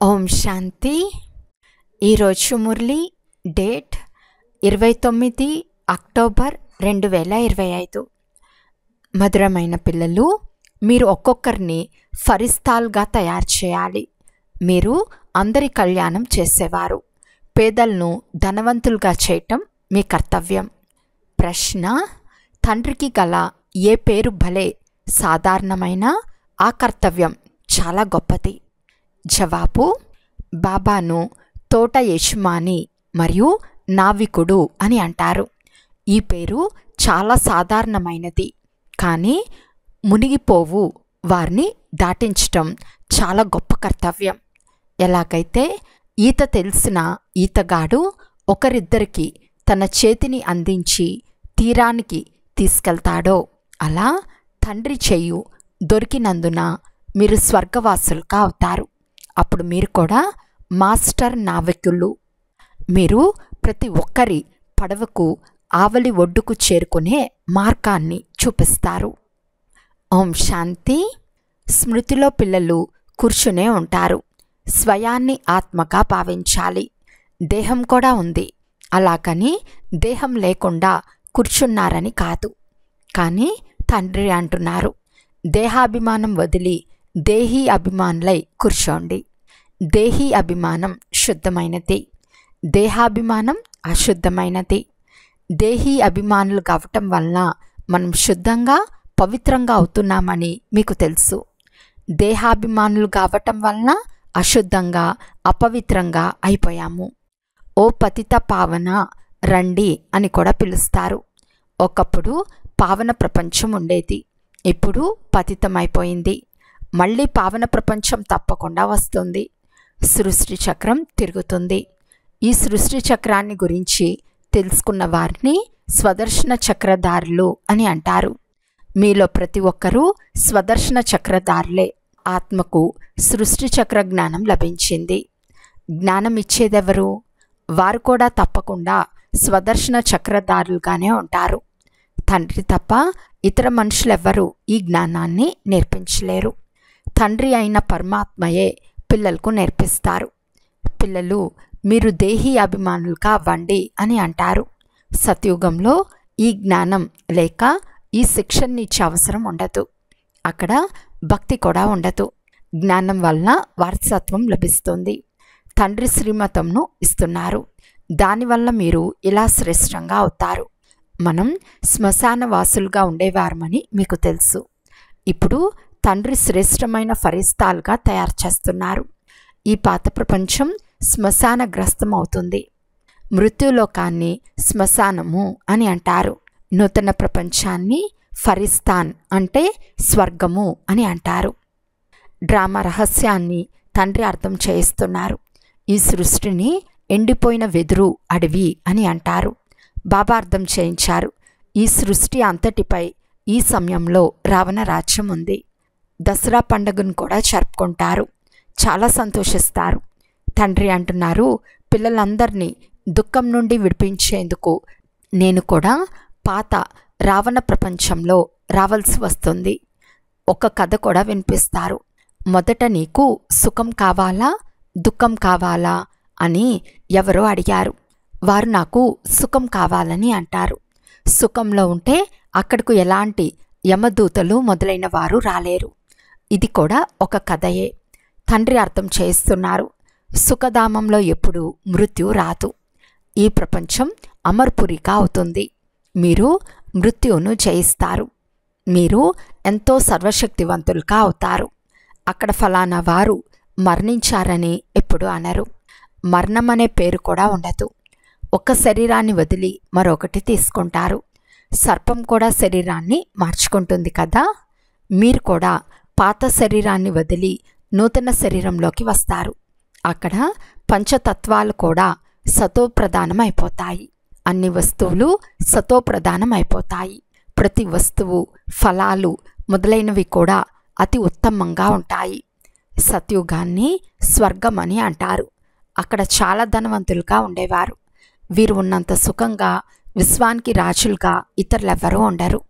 ఓం శాంతి. ఈరోజు Murali date 29 October 2025. మధురమైన పిల్లలు, మీరు ఒక్కొక్కరిని ఫరిస్తాల్గా తయారు చేయాలి. మీరు అందరి కళ్యాణం చేసేవారు. పేదలను ధనవంతులుగా చేయటం మీ కర్తవ్యం. ప్రశ్న: తండ్రికి గల ఏ పేరు భలే సాధారణమైన ఆ కర్తవ్యం చాలా గొప్పది. జవాబు: బాబాను తోట యజమాని మరియు నావికుడు అని అంటారు. ఈ పేరు చాలా సాధారణమైనది, కానీ మునిగిపోవు వారిని దాటించటం చాలా గొప్ప కర్తవ్యం. ఎలాగైతే ఈత తెలిసిన ఈతగాడు ఒకరిద్దరికి తన చేతిని అందించి తీరానికి తీసుకెళ్తాడో, అలా తండ్రి చెయ్యి దొరికినందున మీరు స్వర్గవాసులుగా అవుతారు. అప్పుడు మీరు కూడా మాస్టర్ నావికులు. మీరు ప్రతి ఒక్కరి పడవకు ఆవలి ఒడ్డుకు చేరుకునే మార్గాన్ని చూపిస్తారు. ఓం శాంతి. స్మృతిలో పిల్లలు కూర్చునే ఉంటారు. స్వయాన్ని ఆత్మగా భావించాలి. దేహం కూడా ఉంది, అలాగని దేహం లేకుండా కూర్చున్నారని కాదు. కానీ తండ్రి అంటున్నారు, దేహాభిమానం వదిలి దేహీ అభిమానులై కూర్చోండి. దేహీ అభిమానం శుద్ధమైనది, దేహాభిమానం అశుద్ధమైనది. దేహీ అభిమానులు కావటం వలన మనం శుద్ధంగా పవిత్రంగా అవుతున్నామని మీకు తెలుసు. దేహాభిమానులు కావటం వలన అశుద్ధంగా అపవిత్రంగా అయిపోయాము. ఓ పతిత పావన రండి అని కూడా పిలుస్తారు. ఒకప్పుడు పావన ప్రపంచం ఉండేది, ఇప్పుడు పతితమైపోయింది. మళ్ళీ పావన ప్రపంచం తప్పకుండా వస్తుంది. సృష్టి చక్రం తిరుగుతుంది. ఈ సృష్టి చక్రాన్ని గురించి తెలుసుకున్న వారిని స్వదర్శన చక్రధారులు అని అంటారు. మీలో ప్రతి ఒక్కరూ స్వదర్శన చక్రధారులే. ఆత్మకు సృష్టి చక్ర జ్ఞానం లభించింది. జ్ఞానం ఇచ్చేదెవరు? వారు కూడా తప్పకుండా స్వదర్శన చక్రధారులుగానే ఉంటారు. తండ్రి తప్ప ఇతర మనుషులెవ్వరూ ఈ జ్ఞానాన్ని నేర్పించలేరు. తండ్రి అయిన పరమాత్మయే పిల్లలకు నేర్పిస్తారు. పిల్లలు, మీరు దేహీ అభిమానులుగా అవ్వండి అని అంటారు. సత్యుగంలో ఈ జ్ఞానం లేక ఈ శిక్షణని ఇచ్చే అవసరం ఉండదు. అక్కడ భక్తి కూడా ఉండదు. జ్ఞానం వలన వారసత్వం లభిస్తుంది. తండ్రి శ్రీమతంను ఇస్తున్నారు. దానివల్ల మీరు ఇలా శ్రేష్టంగా అవుతారు. మనం శ్మశాన వాసులుగా ఉండేవారమని మీకు తెలుసు. ఇప్పుడు తండ్రి శ్రేష్టమైన ఫరిస్తాలుగా తయారు చేస్తున్నారు. ఈ పాత ప్రపంచం శ్మశాన గ్రస్తం అవుతుంది. మృత్యులోకాన్ని శ్మశానము అని అంటారు. నూతన ప్రపంచాన్ని ఫరిస్తాన్ అంటే స్వర్గము అని అంటారు. డ్రామా రహస్యాన్ని తండ్రి అర్థం చేయిస్తున్నారు. ఈ సృష్టిని ఎండిపోయిన వెదురు అడవి అని అంటారు. బాబా అర్థం చేయించారు. ఈ సృష్టి అంతటిపై ఈ సమయంలో రావణ రాజ్యం ఉంది. దసరా పండుగను కూడా జరుపుకుంటారు. చాలా సంతోషిస్తారు. తండ్రి అంటున్నారు, పిల్లలందరినీ దుఃఖం నుండి విడిపించేందుకు నేను కూడా పాత రావణ ప్రపంచంలో రావాల్సి వస్తుంది. ఒక కథ కూడా వినిపిస్తారు. మొదట నీకు సుఖం కావాలా దుఃఖం కావాలా అని ఎవరో అడిగారు. వారు నాకు సుఖం కావాలని అంటారు. సుఖంలో ఉంటే అక్కడకు ఎలాంటి యమదూతలు మొదలైన వారు రాలేరు. ఇది కూడా ఒక కథయే. తండ్రి అర్థం చేస్తున్నారు, సుఖధామంలో ఎప్పుడు మృత్యు రాదు. ఈ ప్రపంచం అమర్పురిగా అవుతుంది. మీరు మృత్యువును జయిస్తారు. మీరు ఎంతో సర్వశక్తివంతులుగా అవుతారు. అక్కడ ఫలానా వారు మరణించారని ఎప్పుడు అనరు. మరణం అనే పేరు కూడా ఉండదు. ఒక శరీరాన్ని వదిలి మరొకటి తీసుకుంటారు. సర్పం కూడా శరీరాన్ని మార్చుకుంటుంది కదా. మీరు కూడా పాత శరీరాన్ని వదిలి నూతన శరీరంలోకి వస్తారు. అక్కడ పంచతత్వాలు కూడా సతోప్రధానం అయిపోతాయి. అన్ని వస్తువులు సతోప్రధానం అయిపోతాయి. ప్రతి వస్తువు, ఫలాలు మొదలైనవి కూడా అతి ఉత్తమంగా ఉంటాయి. సత్యుగాన్ని స్వర్గం అని అంటారు. అక్కడ చాలా ధనవంతులుగా ఉండేవారు. వీరు ఉన్నంత సుఖంగా విశ్వానికి రాజులుగా ఇతరులెవ్వరూ ఉండరు.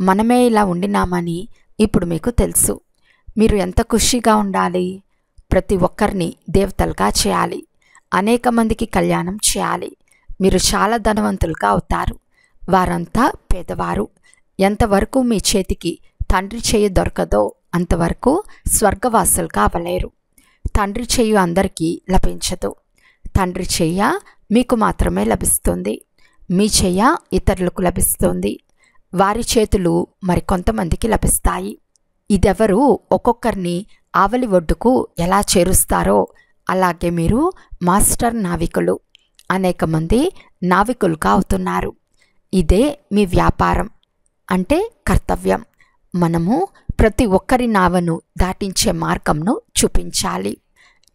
మనమే ఇలా ఉండినామని ఇప్పుడు మీకు తెలుసు. మీరు ఎంత ఖుషీగా ఉండాలి. ప్రతి ఒక్కరిని దేవతలుగా చేయాలి. అనేక మందికి కళ్యాణం చేయాలి. మీరు చాలా ధనవంతులుగా అవుతారు. వారంతా పేదవారు. ఎంతవరకు మీ చేతికి తండ్రి చెయ్యి దొరకదో అంతవరకు స్వర్గవాసులుగా అవ్వలేరు. తండ్రి చెయ్యి అందరికీ లభించదు. తండ్రి చెయ్య మీకు మాత్రమే లభిస్తుంది. మీ చెయ్య ఇతరులకు లభిస్తుంది. వారి చేతులు మరికొంతమందికి లభిస్తాయి. ఇదెవరు ఒక్కొక్కరిని ఆవలి ఒడ్డుకు ఎలా చేరుస్తారో అలాగే మీరు మాస్టర్ నావికులు. అనేక మంది నావికులుగా అవుతున్నారు. ఇదే మీ వ్యాపారం అంటే కర్తవ్యం. మనము ప్రతి ఒక్కరి నావను దాటించే మార్గంను చూపించాలి.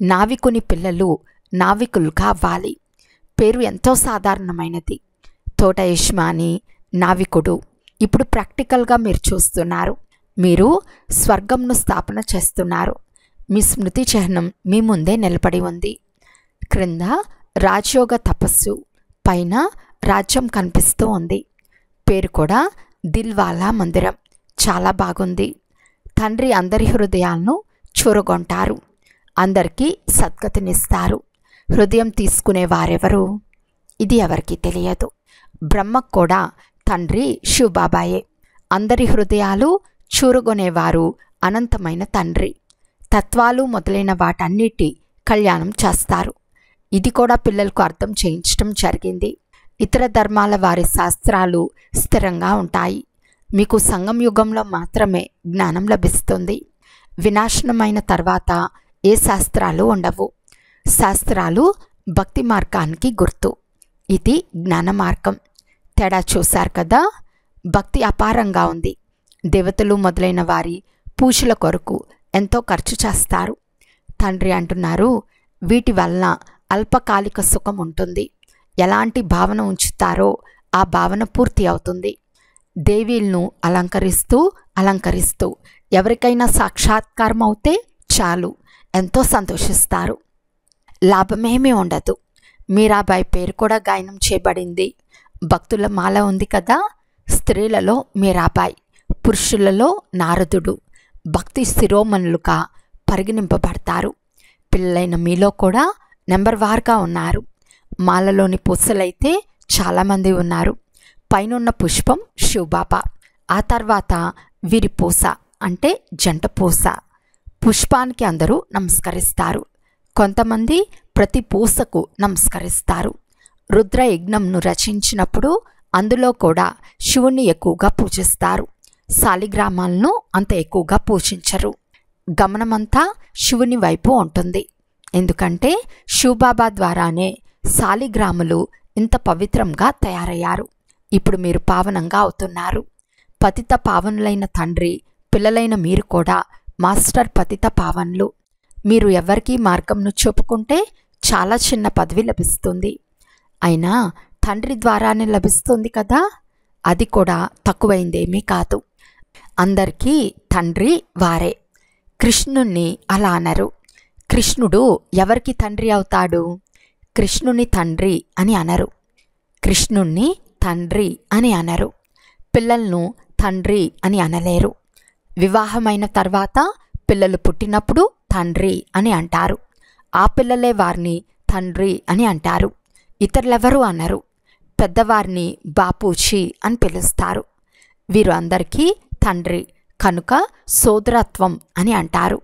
నావికుని పిల్లలు నావికులుగా అవ్వాలి. పేరు ఎంతో సాధారణమైనది. తోట యజమాని, నావికుడు. ఇప్పుడు ప్రాక్టికల్గా మీరు చూస్తున్నారు. మీరు స్వర్గంను స్థాపన చేస్తున్నారు. మీ స్మృతి చిహ్నం మీ ముందే నిలబడి ఉంది. క్రింద రాజయోగ తపస్సు, పైన రాజ్యం కనిపిస్తూ ఉంది. పేరు కూడా దిల్వాలా మందిరం. చాలా బాగుంది. తండ్రి అందరి హృదయాలను చూరగొంటారు. అందరికీ సద్గతినిస్తారు. హృదయం తీసుకునేవారెవరు? ఇది ఎవరికి తెలియదు. బ్రహ్మకు కూడా తండ్రి శివబాబాయే. అందరి హృదయాలు చూరగొనేవారు అనంతమైన తండ్రి. తత్వాలు మొదలైన వాటన్నిటి కళ్యాణం చేస్తారు. ఇది కూడా పిల్లలకు అర్థం చేయించడం జరిగింది. ఇతర ధర్మాల వారి శాస్త్రాలు స్థిరంగా ఉంటాయి. మీకు సంగం యుగంలో మాత్రమే జ్ఞానం లభిస్తుంది. వినాశనమైన తర్వాత ఏ శాస్త్రాలు ఉండవు. శాస్త్రాలు భక్తి మార్గానికి గుర్తు. ఇది జ్ఞాన మార్గం. తేడా చూశారు కదా. భక్తి అపారంగా ఉంది. దేవతలు మొదలైన వారి పూజల కొరకు ఎంతో ఖర్చు చేస్తారు. తండ్రి అంటున్నారు, వీటి వలన అల్పకాలిక సుఖం ఉంటుంది. ఎలాంటి భావన ఉంచుతారో ఆ భావన పూర్తి అవుతుంది. దేవీలను అలంకరిస్తూ ఎవరికైనా సాక్షాత్కారం అవుతే చాలు ఎంతో సంతోషిస్తారు. లాభమేమీ ఉండదు. మీరాబాయి పేరు కూడా గాయనం చేయబడింది. భక్తుల మాల ఉంది కదా. స్త్రీలలో మీరాబాయి, పురుషులలో నారదుడు భక్తి శిరోమణులుగా పరిగణింపబడతారు. పిల్లలైన మీలో కూడా నెంబర్ వార్గా ఉన్నారు. మాలలోని పూసలైతే చాలామంది ఉన్నారు. పైనున్న పుష్పం శివబాబా. ఆ తర్వాత వీరి పూస అంటే జంట పూస. పుష్పానికి అందరూ నమస్కరిస్తారు. కొంతమంది ప్రతి పూసకు నమస్కరిస్తారు. రుద్ర యజ్ఞంను రచించినప్పుడు అందులో కూడా శివుణ్ణి ఎక్కువగా పూజిస్తారు. శాలిగ్రామాలను అంత ఎక్కువగా పూజించరు. గమనమంతా శివుని వైపు ఉంటుంది. ఎందుకంటే శివబాబా ద్వారానే శాలిగ్రాములు ఇంత పవిత్రంగా తయారయ్యారు. ఇప్పుడు మీరు పావనంగా అవుతున్నారు. పతిత పావనులైన తండ్రి పిల్లలైన మీరు కూడా మాస్టర్ పతిత పావనులు. మీరు ఎవరికీ మార్గంను చూపుకుంటే చాలా చిన్న పదవి లభిస్తుంది. అయినా తండ్రి ద్వారానే లభిస్తుంది కదా. అది కూడా తక్కువైందేమీ కాదు. అందరికీ తండ్రి వారే. కృష్ణుణ్ణి అలా అనరు. కృష్ణుడు ఎవరికి తండ్రి అవుతాడు? కృష్ణుని తండ్రి అని అనరు. కృష్ణుణ్ణి తండ్రి అని అనరు. పిల్లలను తండ్రి అని అనలేరు. వివాహమైన తర్వాత పిల్లలు పుట్టినప్పుడు తండ్రి అని అంటారు. ఆ పిల్లలే వారిని తండ్రి అని అంటారు. ఇతరులెవరూ అనరు. పెద్దవారిని బాపూజీ అని పిలుస్తారు. వీరు అందరికీ తండ్రి కనుక సోదరత్వం అని అంటారు.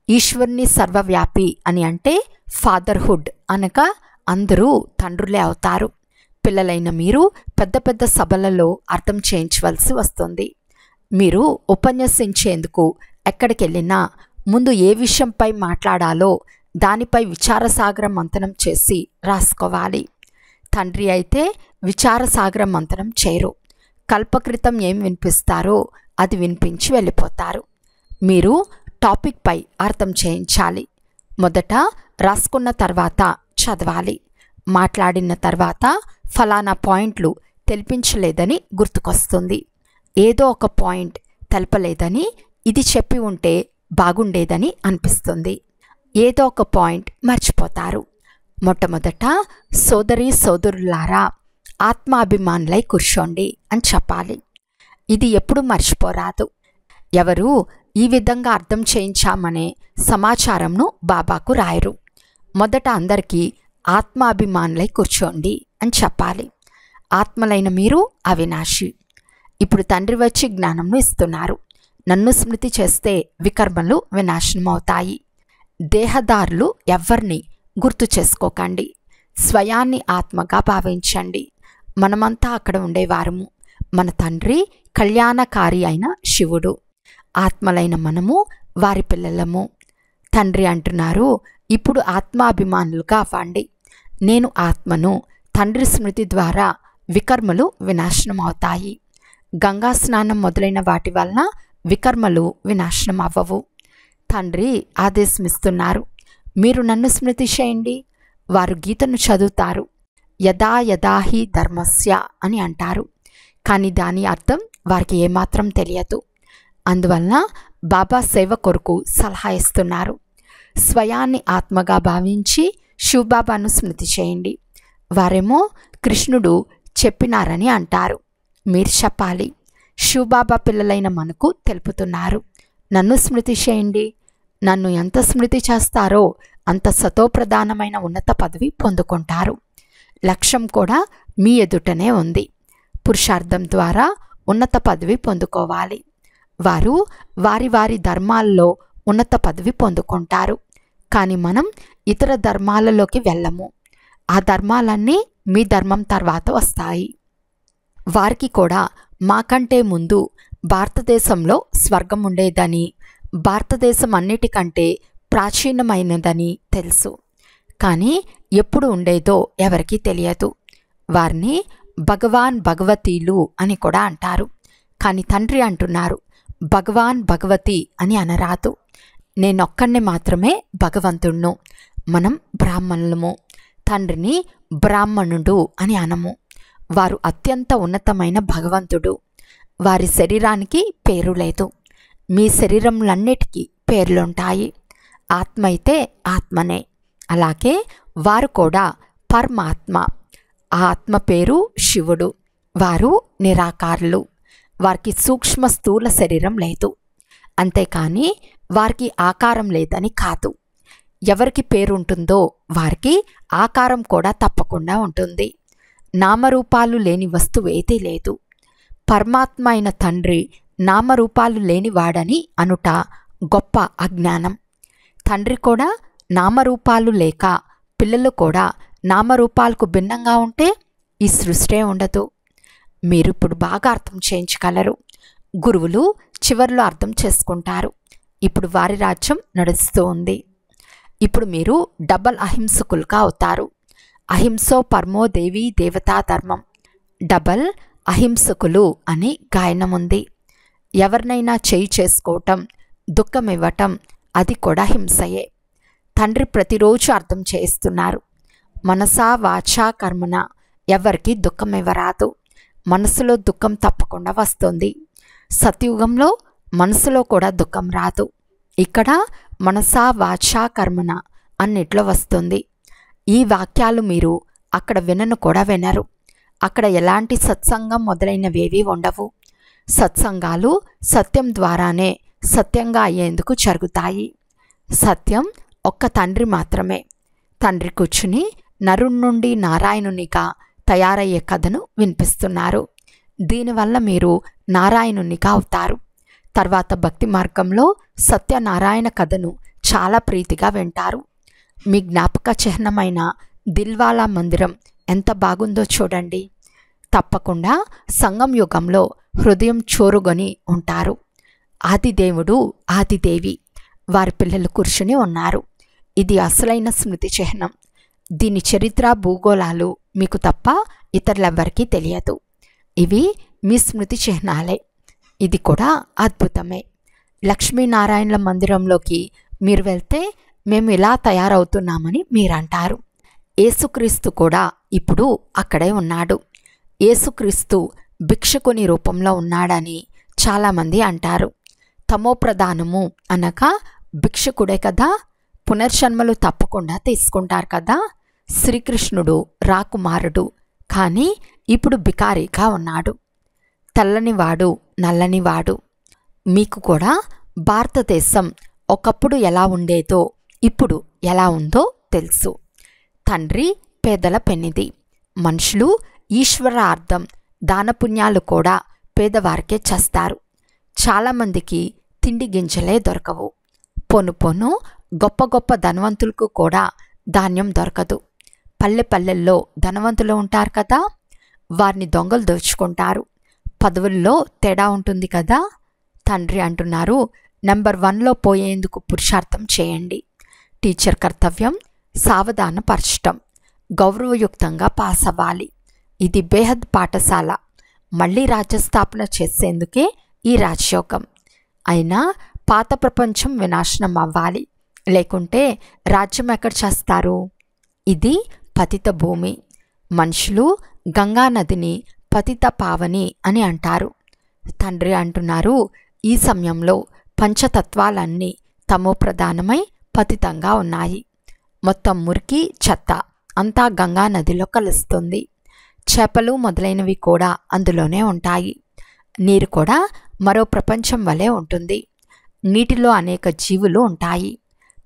ఈశ్వరుని సర్వవ్యాపి అని అంటే ఫాదర్హుడ్ అనగా అందరూ తండ్రులే అవుతారు. పిల్లలైన మీరు పెద్ద పెద్ద సభలలో అర్థం చేయించవలసి వస్తుంది. మీరు ఉపన్యసించేందుకు ఎక్కడికెళ్ళినా ముందు ఏ విషయంపై మాట్లాడాలో దానిపై విచారసాగర మంథనం చేసి రాసుకోవాలి. తండ్రి అయితే విచారసాగర మంథనం చేయరు. కల్పకృతం ఏం వినిపిస్తారో అది వినిపించి వెళ్ళిపోతారు. మీరు టాపిక్పై అర్థం చేయించాలి. మొదట రాసుకున్న తర్వాత చదవాలి. మాట్లాడిన తర్వాత ఫలానా పాయింట్లు తెలిపించలేదని గుర్తుకొస్తుంది. ఏదో ఒక పాయింట్ తెలపలేదని ఇది చెప్పి ఉంటే బాగుండేదని అనిపిస్తుంది. ఏదో ఒక పాయింట్ మర్చిపోతారు. మొట్టమొదట సోదరీ సోదరులారా ఆత్మాభిమానులై కూర్చోండి అని చెప్పాలి. ఇది ఎప్పుడు మర్చిపోరాదు. ఎవరు ఈ విధంగా అర్థం చేయించామనే సమాచారంను బాబాకు రాయరు. మొదట అందరికీ ఆత్మాభిమానులై కూర్చోండి అని చెప్పాలి. ఆత్మలైన మీరు అవినాశి. ఇప్పుడు తండ్రి వచ్చి జ్ఞానంను ఇస్తున్నారు. నన్ను స్మృతి చేస్తే వికర్మలు వినాశనమవుతాయి. దేహదారులు ఎవ్వరిని గుర్తు చేసుకోకండి. స్వయాన్ని ఆత్మగా భావించండి. మనమంతా అక్కడ ఉండేవారము. మన తండ్రి కళ్యాణకారి అయిన శివుడు. ఆత్మలైన మనము వారి పిల్లలము. తండ్రి అంటున్నారు, ఇప్పుడు ఆత్మాభిమానులుగా అవ్వండి. నేను ఆత్మను. తండ్రి స్మృతి ద్వారా వికర్మలు వినాశనం అవుతాయి. గంగా స్నానం మొదలైన వాటి వలన వికర్మలు వినాశనం అవ్వవు. తండ్రి ఆదేశమిస్తున్నారు, మీరు నన్ను స్మృతి చేయండి. వారు గీతను చదువుతారు. యదా యదాహి ధర్మస్య అని అంటారు. కానీ దాని అర్థం వారికి ఏమాత్రం తెలియదు. అందువలన బాబా సేవ కొరకు సలహా ఇస్తున్నారు. స్వయాన్ని ఆత్మగా భావించి శివబాబాను స్మృతి చేయండి. వారేమో కృష్ణుడు చెప్పినారని అంటారు. మీరు చెప్పాలి. శివబాబా పిల్లలైన మనకు తెలుపుతున్నారు, నన్ను స్మృతి చేయండి. నన్ను ఎంత స్మృతి చేస్తారో అంత సతోప్రధానమైన ఉన్నత పదవి పొందుకుంటారు. లక్ష్యం కూడా మీ ఎదుటనే ఉంది. పురుషార్థం ద్వారా ఉన్నత పదవి పొందుకోవాలి. వారు వారి వారి ధర్మాల్లో ఉన్నత పదవి పొందుకుంటారు. కానీ మనం ఇతర ధర్మాలలోకి వెళ్ళము. ఆ ధర్మాలన్నీ మీ ధర్మం తర్వాత వస్తాయి. వారికి కూడా మాకంటే ముందు భారతదేశంలో స్వర్గం ఉండేదని, భారతదేశం అన్నిటికంటే ప్రాచీనమైనదని తెలుసు. కానీ ఎప్పుడు ఉండేదో ఎవరికీ తెలియదు. వారిని భగవాన్ భగవతీలు అని కూడా అంటారు. కానీ తండ్రి అంటున్నారు, భగవాన్ భగవతి అని అనరాదు. నేనొక్కడిని మాత్రమే భగవంతుణ్ణు. మనం బ్రాహ్మణులము. తండ్రిని బ్రాహ్మణుడు అని అనము. వారు అత్యంత ఉన్నతమైన భగవంతుడు. వారి శరీరానికి పేరు లేదు. మీ శరీరములన్నిటికీ పేర్లుంటాయి. ఆత్మ అయితే ఆత్మనే. అలాగే వారు కూడా పరమాత్మ. ఆ ఆత్మ పేరు శివుడు. వారు నిరాకారులు. వారికి సూక్ష్మ స్థూల శరీరం లేదు. అంతేకాని వారికి ఆకారం లేదని కాదు. ఎవరికి పేరుంటుందో వారికి ఆకారం కూడా తప్పకుండా ఉంటుంది. నామరూపాలు లేని వస్తువు ఏదీ లేదు. పరమాత్మ అయిన తండ్రి నామరూపాలు లేనివాడని అనుట గొప్ప అజ్ఞానం. తండ్రి కూడా నామరూపాలు లేక పిల్లలు కూడా నామరూపాలకు భిన్నంగా ఉంటే ఈ సృష్టి ఉండదు. మీరు ఇప్పుడు బాగా అర్థం చేయించగలరు. గురువులు చివర్లో అర్థం చేసుకుంటారు. ఇప్పుడు వారి రాజ్యం నడుస్తూ ఉంది. ఇప్పుడు మీరు డబల్ అహింసకులుగా అవుతారు. అహింసో పరమో దేవీ దేవతా ధర్మం. డబల్ అహింసకులు అని గాయనం ఉంది. ఎవరినైనా చేయి చేసుకోవటం, దుఃఖం ఇవ్వటం అది కూడా హింసయే. తండ్రి ప్రతిరోజు అర్థం చేస్తున్నారు, మనసా వాచా కర్మన ఎవరికి దుఃఖం ఇవ్వరాదు. మనసులో దుఃఖం తప్పకుండా వస్తుంది. సత్యుగంలో మనసులో కూడా దుఃఖం రాదు. ఇక్కడ మనసా వాచా కర్మన అన్నిట్లో వస్తుంది. ఈ వాక్యాలు మీరు అక్కడ వినను కూడా వినరు. అక్కడ ఎలాంటి సత్సంగం మొదలైనవేవీ ఉండవు. సత్సంగాలు సత్యం ద్వారానే సత్యంగా అయ్యేందుకు జరుగుతాయి. సత్యం ఒక్క తండ్రి మాత్రమే. తండ్రి కూర్చుని నరుడి నుండి నారాయణునిగా తయారయ్యే కథను వినిపిస్తున్నారు. దీనివల్ల మీరు నారాయణునిగా అవుతారు. తర్వాత భక్తి మార్గంలో సత్యనారాయణ కథను చాలా ప్రీతిగా వింటారు. మీ జ్ఞాపక చిహ్నమైన దిల్వాలా మందిరం ఎంత బాగుందో చూడండి. తప్పకుండా సంగం యుగంలో హృదయం చోరుగొని ఉంటారు. ఆదిదేవుడు ఆదిదేవి వారి పిల్లలు కూర్చుని ఉన్నారు. ఇది అసలైన స్మృతి చిహ్నం. దీని చరిత్ర భూగోళాలు మీకు తప్ప ఇతరులెవ్వరికీ తెలియదు. ఇవి మీ స్మృతి చిహ్నాలే. ఇది కూడా అద్భుతమే. లక్ష్మీనారాయణల మందిరంలోకి మీరు వెళ్తే మేము ఇలా తయారవుతున్నామని మీరంటారు. యేసుక్రీస్తు కూడా ఇప్పుడు అక్కడే ఉన్నాడు. యేసుక్రీస్తు భిక్షకుని రూపంలో ఉన్నాడని చాలామంది అంటారు. తమోప్రధానము అనగా భిక్షకుడే కదా. పునర్జన్మలు తప్పకుండా తీసుకుంటారు కదా. శ్రీకృష్ణుడు రాకుమారుడు, కానీ ఇప్పుడు బికారిగా ఉన్నాడు. తెల్లనివాడు నల్లనివాడు. మీకు కూడా భారతదేశం ఒకప్పుడు ఎలా ఉండేదో ఇప్పుడు ఎలా ఉందో తెలుసు. తండ్రి పేదల పెన్నిది. మనుషులు ఈశ్వరార్థం దానపుణ్యాలు కూడా పేదవారికే చేస్తారు. చాలామందికి తిండి గింజలే దొరకవు. పొను పొను గొప్ప గొప్ప ధనవంతులకు కూడా ధాన్యం దొరకదు. పల్లెల్లో ధనవంతులు ఉంటారు కదా, వారిని దొంగలు దోచుకుంటారు. పదవుల్లో తేడా ఉంటుంది కదా. తండ్రి అంటున్నారు, నెంబర్ 1లో పోయేందుకు పురుషార్థం చేయండి. టీచర్ కర్తవ్యం సావధానపరచటం, గౌరవయుక్తంగా పాస్ అవ్వాలి. ఇది బేహద్ పాఠశాల. మళ్ళీ రాజ్యస్థాపన చేసేందుకే ఈ రాజయోగం. అయినా పాత ప్రపంచం వినాశనం అవ్వాలి, లేకుంటే రాజ్యం ఎక్కడ చేస్తారు? ఇది పతిత భూమి. మనుషులు గంగానదిని పతిత పావని అని అంటారు. తండ్రి అంటున్నారు, ఈ సమయంలో పంచతత్వాలన్నీ తమో ప్రధానమై పతితంగా ఉన్నాయి. మొత్తం మురికి చెత్త అంతా గంగా నదిలో కలుస్తుంది. చేపలు మొదలైనవి కూడా అందులోనే ఉంటాయి. నీరు కూడా మరో ప్రపంచం వలె ఉంటుంది. నీటిలో అనేక జీవులు ఉంటాయి.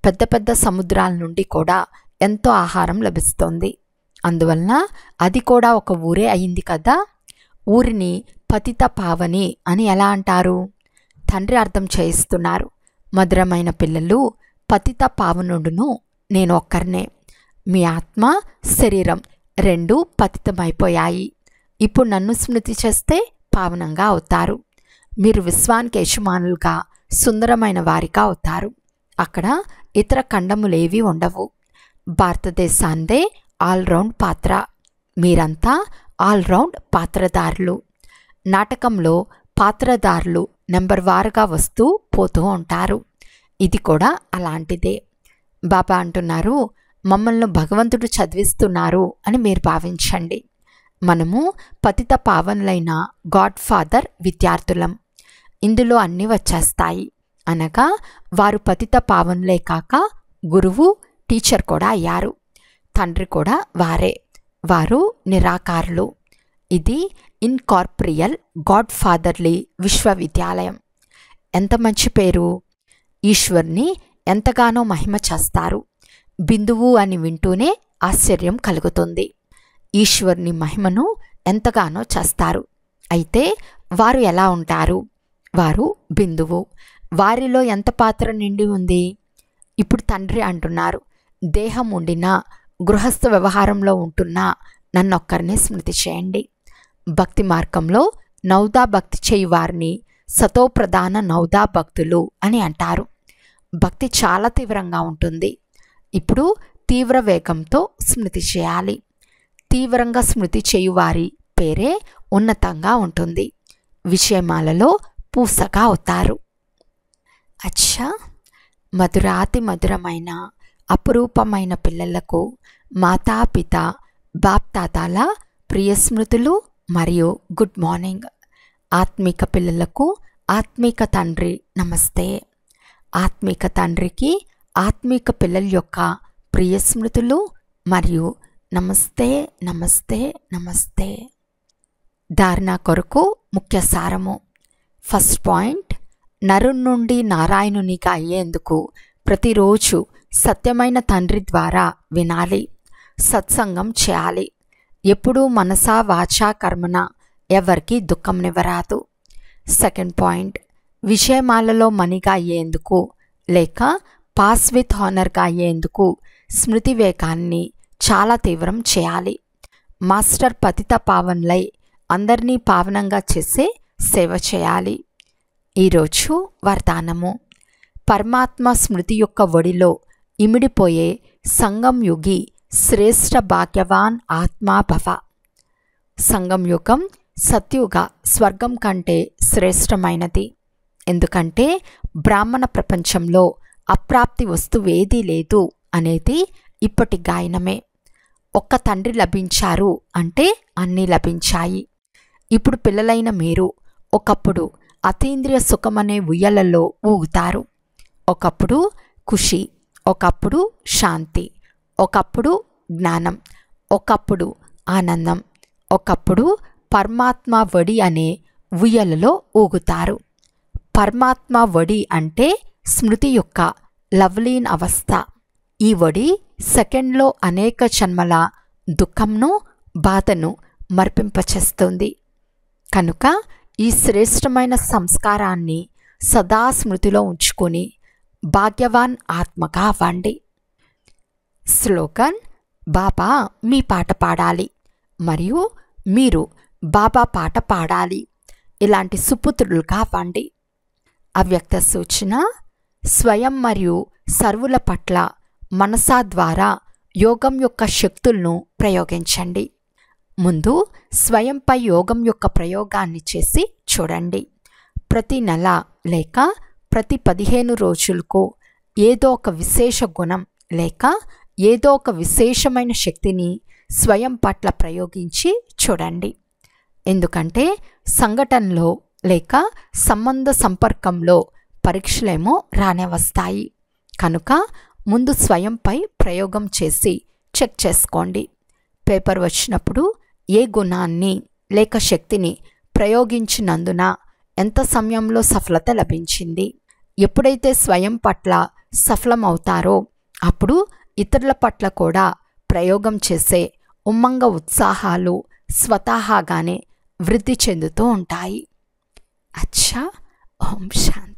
పెద్ద పెద్ద సముద్రాల నుండి కూడా ఎంతో ఆహారం లభిస్తుంది. అందువలన అది కూడా ఒక ఊరే అయింది కదా. ఊరిని పతిత పావని అని ఎలా అంటారు? తండ్రి అర్థం చేయిస్తున్నారు. మధురమైన పిల్లలు, పతిత పావనుడును నేను ఒక్కరినే. మీ ఆత్మ శరీరం రెండూ పతితమైపోయాయి. ఇప్పుడు నన్ను స్మృతి చేస్తే పావనంగా అవుతారు. మీరు విశ్వానికి యజమానులుగా సుందరమైన వారిగా అవుతారు. అక్కడ ఇతర ఖండములేవి ఉండవు. భారతదేశాందే ఆల్రౌండ్ పాత్ర. మీరంతా ఆల్రౌండ్ పాత్రదారులు. నాటకంలో పాత్రదారులు నెంబర్ వారుగా వస్తూ పోతూ ఉంటారు. ఇది కూడా అలాంటిదే. బాబా అంటున్నారు, మమ్మల్ని భగవంతుడు చదివిస్తున్నారు అని మీరు భావించండి. మనము పతిత పావనులైన గాడ్ ఫాదర్ విద్యార్థులం. ఇందులో అన్నీ వచ్చేస్తాయి. అనగా వారు పతిత పావనులే కాక గురువు, టీచర్ కూడా అయ్యారు. తండ్రి కూడా వారే. వారు నిరాకారులు. ఇది ఇన్కార్పరియల్ గాడ్ ఫాదర్లీ విశ్వవిద్యాలయం. ఎంత మంచి పేరు! ఈశ్వర్ని ఎంతగానో మహిమ చేస్తారు. బిందువు అని వింటూనే ఆశ్చర్యం కలుగుతుంది. ఈశ్వర్ని మహిమను ఎంతగానో చేస్తారు. అయితే వారు ఎలా ఉంటారు? వారు బిందువు. వారిలో ఎంత పాత్ర నిండి ఉంది? ఇప్పుడు తండ్రి అంటున్నారు, దేహం ఉండినా గృహస్థ వ్యవహారంలో ఉంటున్నా నన్నొక్కరిని స్మృతి చేయండి. భక్తి మార్గంలో నౌదా భక్తి చేయువారిని సతోప్రధాన నౌదా భక్తులు అని అంటారు. భక్తి చాలా తీవ్రంగా ఉంటుంది. ఇప్పుడు తీవ్ర వేగంతో స్మృతి చేయాలి. తీవ్రంగా స్మృతి చేయువారి పేరే ఉన్నతంగా ఉంటుంది. విషయమాలలో పూసగా అవుతారు. అచ్చా, మధురాతి మధురమైన అపురూపమైన పిల్లలకు మాతాపిత బాప్తాతాల ప్రియ స్మృతులు మరియు గుడ్ మార్నింగ్. ఆత్మిక పిల్లలకు ఆత్మిక తండ్రి నమస్తే. ఆత్మిక తండ్రికి ఆత్మిక పిల్లల యొక్క ప్రియ స్మృతులు మరియు నమస్తే నమస్తే నమస్తే. ధారణ కొరకు ముఖ్య సారము. ఫస్ట్ పాయింట్, నరుని నుండి నారాయణునిగా అయ్యేందుకు ప్రతిరోజు సత్యమైన తండ్రి ద్వారా వినాలి, సత్సంగం చేయాలి. ఎప్పుడూ మనసా వాచా కర్మన ఎవరికి దుఃఖంనివ్వరాదు. సెకండ్ పాయింట్, విషయమాలలో మణిగా అయ్యేందుకు లేక పాస్ విత్ హానర్గా అయ్యేందుకు స్మృతి వేగాన్ని చాలా తీవ్రం చేయాలి. మాస్టర్ పతిత పావన్లై అందరినీ పావనంగా చేసే సేవ చేయాలి. ఈరోజు వరదానము. పరమాత్మ స్మృతి యొక్క ఒడిలో ఇమిడిపోయే సంగం యుగి శ్రేష్ఠ భాగ్యవాన్ ఆత్మా భవ. సంగం యుగం సత్యుగ స్వర్గం కంటే శ్రేష్టమైనది. ఎందుకంటే బ్రాహ్మణ ప్రపంచంలో అప్రాప్తి వస్తువేదీ లేదు అనేది ఇప్పటి గాయనమే. ఒక్క తండ్రి లభించారు అంటే అన్నీ లభించాయి. ఇప్పుడు పిల్లలైన మీరు ఒకప్పుడు అతీంద్రియ సుఖమనే ఉయ్యలలో ఊగుతారు. ఒకప్పుడు ఖుషి, ఒకప్పుడు శాంతి, ఒకప్పుడు జ్ఞానం, ఒకప్పుడు ఆనందం, ఒకప్పుడు పరమాత్మ వడి అనే ఉయ్యలలో ఊగుతారు. పరమాత్మ వడి అంటే స్మృతి యొక్క లవ్లీన్ అవస్థ. ఈ వడి సెకండ్లో అనేక జన్మల దుఃఖంను బాధను మర్పింపచేస్తుంది. కనుక ఈ శ్రేష్టమైన సంస్కారాన్ని సదా స్మృతిలో ఉంచుకొని భాగ్యవాన్ ఆత్మగా అవ్వండి. స్లోగన్: బాబా మీ పాట పాడాలి మరియు మీరు బాబా పాట పాడాలి. ఇలాంటి సుపుత్రులుగా అవ్వండి. అవ్యక్త సూచన: స్వయం మరియు సర్వుల పట్ల మనసా ద్వారా యోగం యొక్క శక్తులను ప్రయోగించండి. ముందు స్వయంపై యోగం యొక్క ప్రయోగాన్ని చేసి చూడండి. ప్రతి నెల లేక ప్రతి 15 రోజులకు ఏదో ఒక విశేష గుణం లేక ఏదో ఒక విశేషమైన శక్తిని స్వయం పట్ల ప్రయోగించి చూడండి. ఎందుకంటే సంఘటనలో లేక సంబంధ సంపర్కంలో పరీక్షలేమో రానే వస్తాయి. కనుక ముందు స్వయంపై ప్రయోగం చేసి చెక్ చేసుకోండి. పేపర్ వచ్చినప్పుడు ఏ గుణాన్ని లేక శక్తిని ప్రయోగించినందున ఎంత సమయంలో సఫలత లభించింది. ఎప్పుడైతే స్వయం పట్ల సఫలమవుతారో అప్పుడు ఇతరుల పట్ల కూడా ప్రయోగం చేసే ఉమ్మంగ ఉత్సాహాలు స్వతహాగానే వృద్ధి చెందుతూ ఉంటాయి. అచ్చా, ఓం శాంతి.